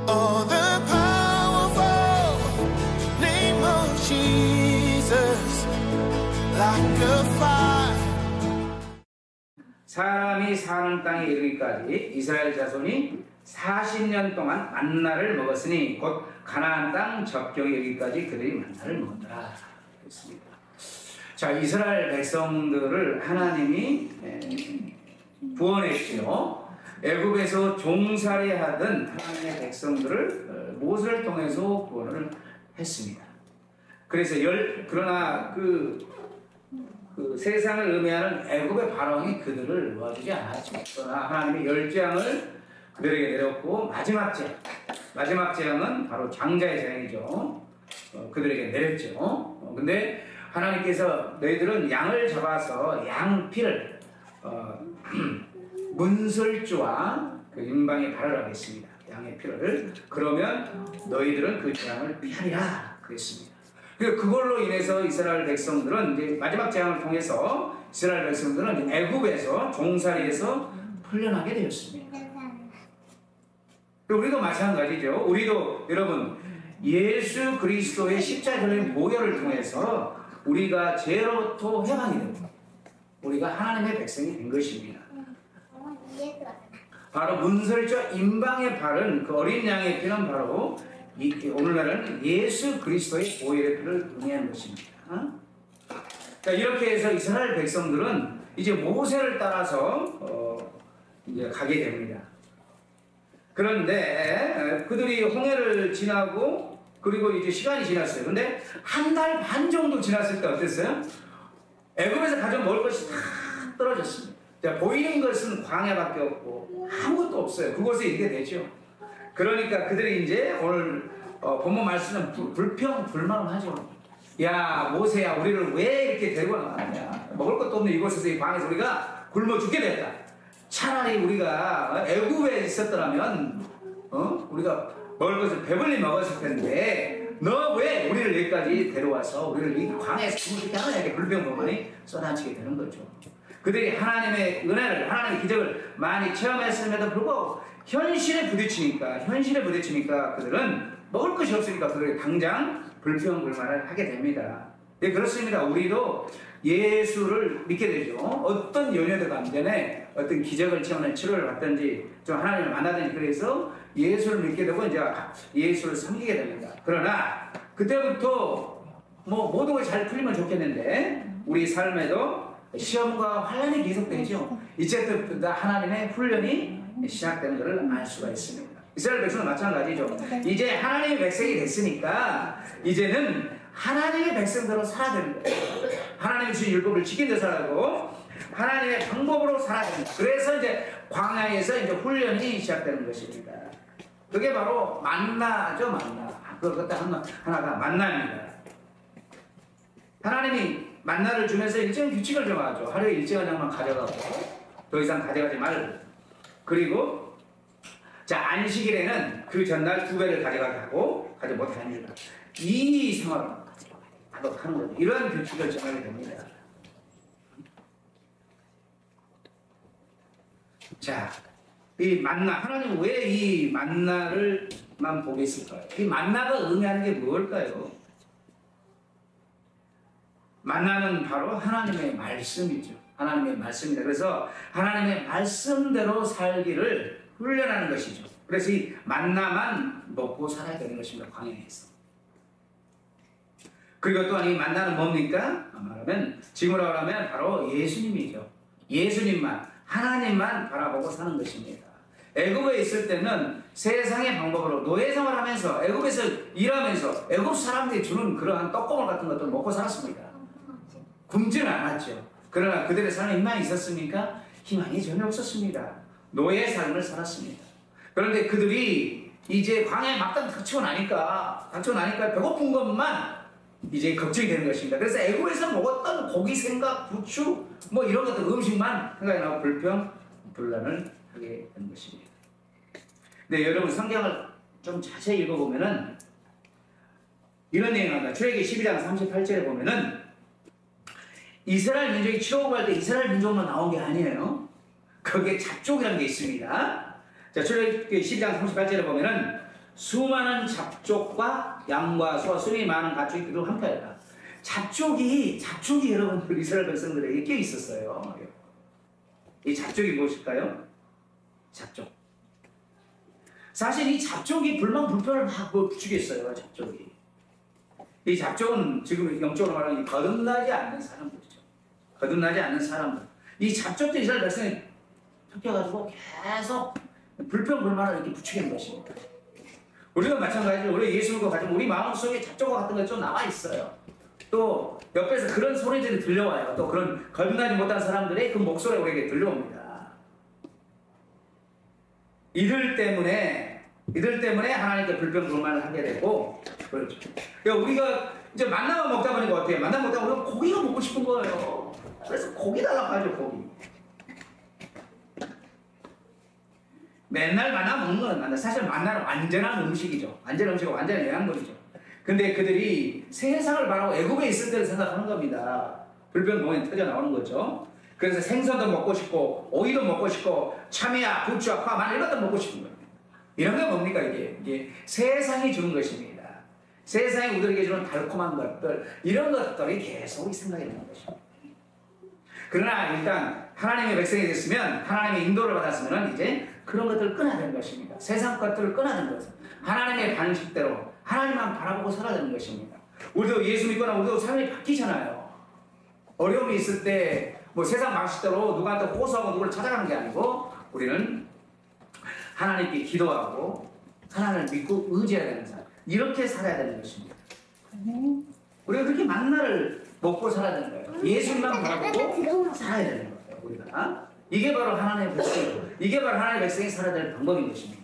Oh, the powerful name of Jesus, like a fire. 사람이 사는 땅에 이르기까지 이스라엘 자손이 40년 동안 만나를 먹었으니 곧 가나안 땅 접경에 이르기까지 그들이 만나를 먹었더라 했습니다. 자, 이스라엘 백성들을 하나님이 구원했지요. 애굽에서 종살이하던 하나님의 백성들을 모세를 통해서 구원을 했습니다. 그래서 그러나 그 세상을 의미하는 애굽의 바로왕이 그들을 놓아주지 않았죠. 그러나 하나님의 10재앙을 그들에게 내렸고 마지막 재앙은 바로 장자의 재앙이죠. 그들에게 내렸죠. 근데 하나님께서 너희들은 양을 잡아서 양 피를 문설주와 그 임방에 발효하겠습니다. 양의 피를. 그러면 너희들은 그 재앙을 피하리라 그랬습니다. 그걸로 인해서 이스라엘 백성들은 이제 마지막 재앙을 통해서 이스라엘 백성들은 애굽에서 종살이에서 풀려나게 되었습니다. 우리도 마찬가지죠. 우리도 여러분 예수 그리스도의 십자가에 걸린 보혈을 통해서 우리가 죄로부터 해방이 됩니다. 우리가 하나님의 백성이 된 것입니다. 바로 문설주와 임방에 바른 그 어린 양의 피는 바로 오늘날은 예수 그리스도의 보혈의 피를 의미하는 것입니다. 자, 이렇게 해서 이스라엘 백성들은 이제 모세를 따라서 이제 가게 됩니다. 그런데 그들이 홍해를 지나고 그리고 이제 시간이 지났어요. 근데 한 달 반 정도 지났을 때 어땠어요? 애굽에서 가져온 먹을 것이 다 떨어졌습니다. 자, 보이는 것은 광야밖에 없고 아무것도 없어요. 그곳에 이르게 되죠. 그러니까 그들이 이제 오늘 본문 말씀은 불평불만을 하죠. 야, 모세야, 우리를 왜 이렇게 데리고 나왔냐? 먹을 것도 없는 이곳에서 이 광에서 우리가 굶어 죽게 됐다. 차라리 우리가 애굽에 있었더라면 우리가 먹을 것을 배불리 먹었을 텐데 너 왜 우리를 여기까지 데려와서 우리를 이 광야에서 죽게 하느냐? 이렇게 불평불만이 쏟아지게 되는 거죠. 그들이 하나님의 은혜를, 하나님의 기적을 많이 체험했음에도 불구하고 현실에 부딪히니까 그들은 먹을 것이 없으니까 그들이 당장 불평불만을 하게 됩니다. 네, 그렇습니다. 우리도 예수를 믿게 되죠. 어떤 연여도 감전에 어떤 기적을 체험하는 치료를 받든지 좀 하나님을 만나든지 그래서 예수를 믿게 되고 이제 예수를 섬기게 됩니다. 그러나 그때부터 뭐 모든 것이 잘 풀리면 좋겠는데 우리 삶에도 시험과 환난이 계속되죠. 이제부터 하나님의 훈련이 시작되는 것을 알 수가 있습니다. 이스라엘 백성은 마찬가지죠. 이제 하나님의 백성이 됐으니까 이제는 하나님의 백성대로 살아야 됩니다. 하나님이 주신 율법을 지킨 데 살아가고 하나님의 방법으로 살아야 됩니다. 그래서 이제 광야에서 이제 훈련이 시작되는 것입니다. 그게 바로 만나죠, 만나. 그것도 하나가 만나입니다. 하나님이 만나를 주면서 일정한 규칙을 정하죠. 하루에 일정한 양만 가져가고 더 이상 가져가지 말고 그리고 자, 안식일에는 그 전날 2배를 가져가게 하고 가져 못하게 하는 이 생활을 가져가도록 하는 거죠. 이런 규칙을 정하게 됩니다. 자, 이 만나, 하나님 왜 이 만나를만 보게 했을까요? 이 만나가 의미하는 게 뭘까요? 만나는 바로 하나님의 말씀이죠. 하나님의 말씀입니다. 그래서 하나님의 말씀대로 살기를 훈련하는 것이죠. 그래서 이 만나만 먹고 살아야 되는 것입니다. 광야에서. 그리고 또한 이 만나는 뭡니까? 말하면 지금으로 말하면 바로 예수님이죠. 예수님만, 하나님만 바라보고 사는 것입니다. 애굽에 있을 때는 세상의 방법으로 노예생활을 하면서 애굽에서 일하면서 애굽 사람들이 주는 그러한 떡고물 같은 것들을 먹고 살았습니다. 굶지는 않았죠. 그러나 그들의 삶에 희망이 있었습니까? 희망이 전혀 없었습니다. 노예 삶을 살았습니다. 그런데 그들이 이제 광야에 막상 닥치고 나니까 배고픈 것만 이제 걱정이 되는 것입니다. 그래서 애굽에서 먹었던 고기 생각, 부추 뭐 이런 것들 음식만 생각이 나고 불평불만을 하게 되는 것입니다. 근데 여러분 성경을 좀 자세히 읽어보면은 이런 내용이 나옵니다. 출애굽기 12장 38절에 보면은 이스라엘 민족이 출애굽할 때 이스라엘 민족만 나온 게 아니에요. 거기에 잡족이라는 게 있습니다. 자, 출애굽기 12장 38절에 보면은 수많은 잡족과 양과 소와 수이 많은 가축이 그도 함께하였다. 잡족이 여러분들 이스라엘 백성들에게 껴 있었어요. 이 잡족이 무엇일까요? 잡족. 사실 이 잡족이 불만불편을 막 부추겼어요. 잡족이. 이 잡족은 지금 영적으로 말하면 거듭나지 않는 사람들이죠. 거듭나지 않는 사람들. 이 잡족들이 이스라엘 백성이 섞여가지고 계속 불평불만을 이렇게 부추기는 것입니다. 우리가 마찬가지로 우리 예수 믿고 가지고 우리 마음속에 잡족과 같은 게 좀 나와 있어요. 또 옆에서 그런 소리들이 들려와요. 또 그런 거듭나지 못한 사람들의 그 목소리가 우리에게 들려옵니다. 이들 때문에 하나님께 불평불만을 하게 되고 그렇죠. 그러니까 우리가 이제 만나만 먹다 보니까 어때요? 만나 먹다 보면 고기가 먹고 싶은 거예요. 그래서 고기 달라고 하죠. 고기. 맨날 만나 먹는 건 만나. 사실 만나는 완전한 음식이죠. 완전한 음식은 완전한 영양분이죠. 근데 그들이 세상을 바라고 애굽에 있을 때를 생각하는 겁니다. 불평불만이 터져 나오는 거죠. 그래서 생선도 먹고 싶고 오이도 먹고 싶고 참외야, 부추야, 파, 마늘 이런 것도 먹고 싶은 거예요. 이런 게 뭡니까 이게 세상이 주는 것입니다. 세상이 우리에게 주는 달콤한 것들 이런 것들이 계속 이 생각이 드는 것입니다. 그러나 일단 하나님의 백성이 됐으면 하나님의 인도를 받았으면 이제 그런 것들을 끊어야 되는 것입니다. 세상 것들을 끊어야 되는 것은 하나님의 방식대로 하나님만 바라보고 살아야 되는 것입니다. 우리도 예수 믿거나 우리도 삶이 바뀌잖아요. 어려움이 있을 때 뭐 세상 방식대로 누구한테 호소하고 누구를 찾아가는 게 아니고 우리는 하나님께 기도하고 하나님을 믿고 의지해야 되는 사람 이렇게 살아야 되는 것입니다. 우리가 그렇게 만나를 먹고 살아야 되는 거예요. 예수님만 바라보고 살아야 되는 거예요. 우리가 이게 바로 하나님의 백성, 이게 바로 하나님의 백성이 살아야 될 방법인 것입니다.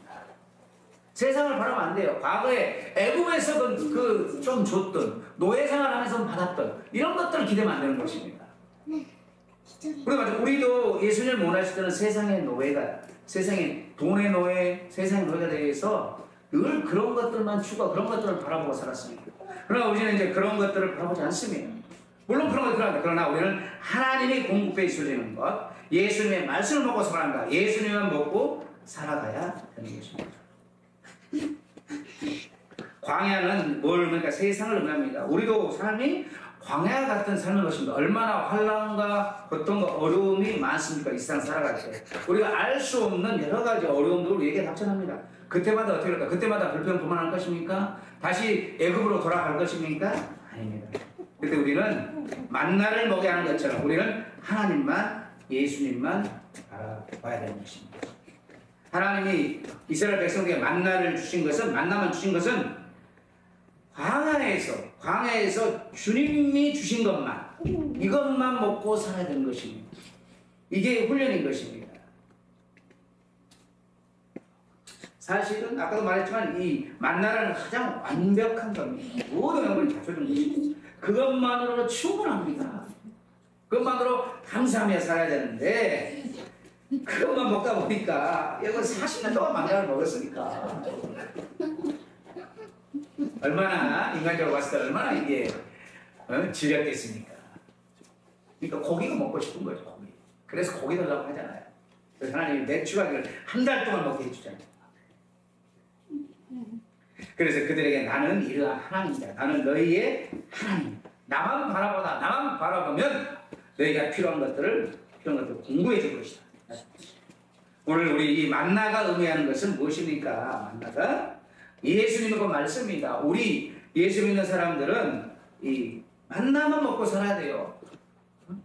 세상을 바라보면 안 돼요. 과거에 애굽에서 좀 줬던 노예 생활하면서 받았던 이런 것들을 기대면 안 되는 것입니다. 우리도 예수님을 원하실 때는 세상의 노예가, 세상의 돈의 노예, 세상의 노예가 되어서 늘 그런 것들만 추구하고 그런 것들을 바라보고 살았습니다. 그러나 우리는 이제 그런 것들을 바라보지 않습니다. 물론 그런 것들을 합니다. 그러나 우리는 하나님이 공급해 주시는 것, 예수님의 말씀을 먹고 살아간다. 예수님만 먹고 살아가야 되는 것입니다. 광야는 그러니까 세상을 의미합니다. 우리도 삶이 광야 같은 삶인 것입니다. 얼마나 환난과 고통과 어려움이 많습니까? 이 세상 살아갈 때. 우리가 알 수 없는 여러 가지 어려움들을 우리에게 닥쳐납니다. 그때마다 어떻게 할까? 그때마다 불평불만할 것입니까? 다시 애굽으로 돌아갈 것입니까? 아닙니다. 그때 우리는 만나를 먹여야 하는 것처럼 우리는 하나님만, 예수님만 알아봐야 되는 것입니다. 하나님이 이스라엘 백성에게 만나만 주신 것은 광야에서 주님이 주신 것만, 이것만 먹고 살아야 되는 것입니다. 이게 훈련인 것입니다. 사실은 아까도 말했지만 이 만나라는 가장 완벽한 겁니다. 모든 영혼이 갖춰준 것입니다. 그것만으로 충분합니다. 그것만으로 감사하며 살아야 되는데 그것만 먹다 보니까 이건 40년 동안 만나를 먹었으니까 얼마나 인간적으로 봤을 때 얼마나 이게 지렸겠습니까? 그러니까 고기가 먹고 싶은 거죠. 고기. 그래서 고기 달라고 하잖아요. 그래서 하나님이 메추라기를 한 달 동안 먹게 해주잖아요. 그래서 그들에게 나는 이러한 하나님이다. 나는 너희의 하나님. 나만 바라보면 너희가 필요한 것들을 공부해 줄 것이다. 오늘 우리 이 만나가 의미하는 것은 무엇입니까? 만나가 예수님의 그 말씀입니다. 우리 예수 믿는 사람들은 이 만나만 먹고 살아야 돼요.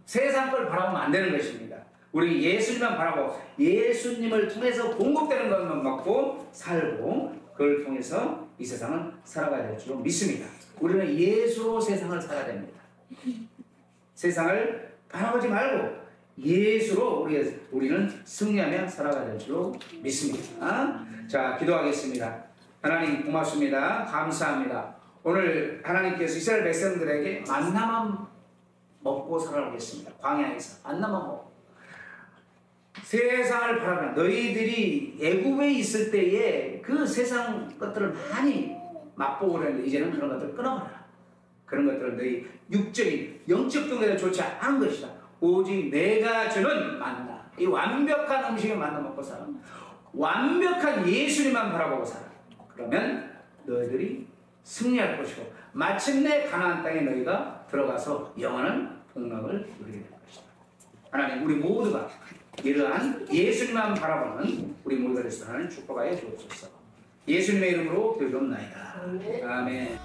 세상 걸 바라보면 안 되는 것입니다. 우리 예수님만 바라보고 예수님을 통해서 공급되는 것만 먹고 살고 그걸 통해서 이 세상을 살아가야 될 줄 믿습니다. 우리는 예수로 세상을 살아야 됩니다. 세상을 바라보지 말고 예수로 우리는 승리하며 살아가야 될 줄 믿습니다. 자, 기도하겠습니다. 하나님 고맙습니다. 감사합니다. 오늘 하나님께서 이스라엘 백성들에게 만나만 먹고 살아오겠습니다. 광야에서 만나만 먹고 세상을 바라보면 너희들이 애굽에 있을 때에 그 세상 것들을 많이 맛보고 그랬는데 이제는 그런 것들을 끊어버려라. 그런 것들은 너희 육적인 영적 동네에 좋지 않은 것이다. 오직 내가 주는 만나, 이 완벽한 음식을 만나 먹고 살아. 완벽한 예수님만 바라보고 살아. 그러면 너희들이 승리할 것이고 마침내 가나안 땅에 너희가 들어가서 영원한 복락을 누리게 될 것이다. 하나님 우리 모두가 이러한 예수님만 바라보는 우리 모두가 되시는 축복하여 주옵소서. 예수님의 이름으로 기도합나이다. 아멘.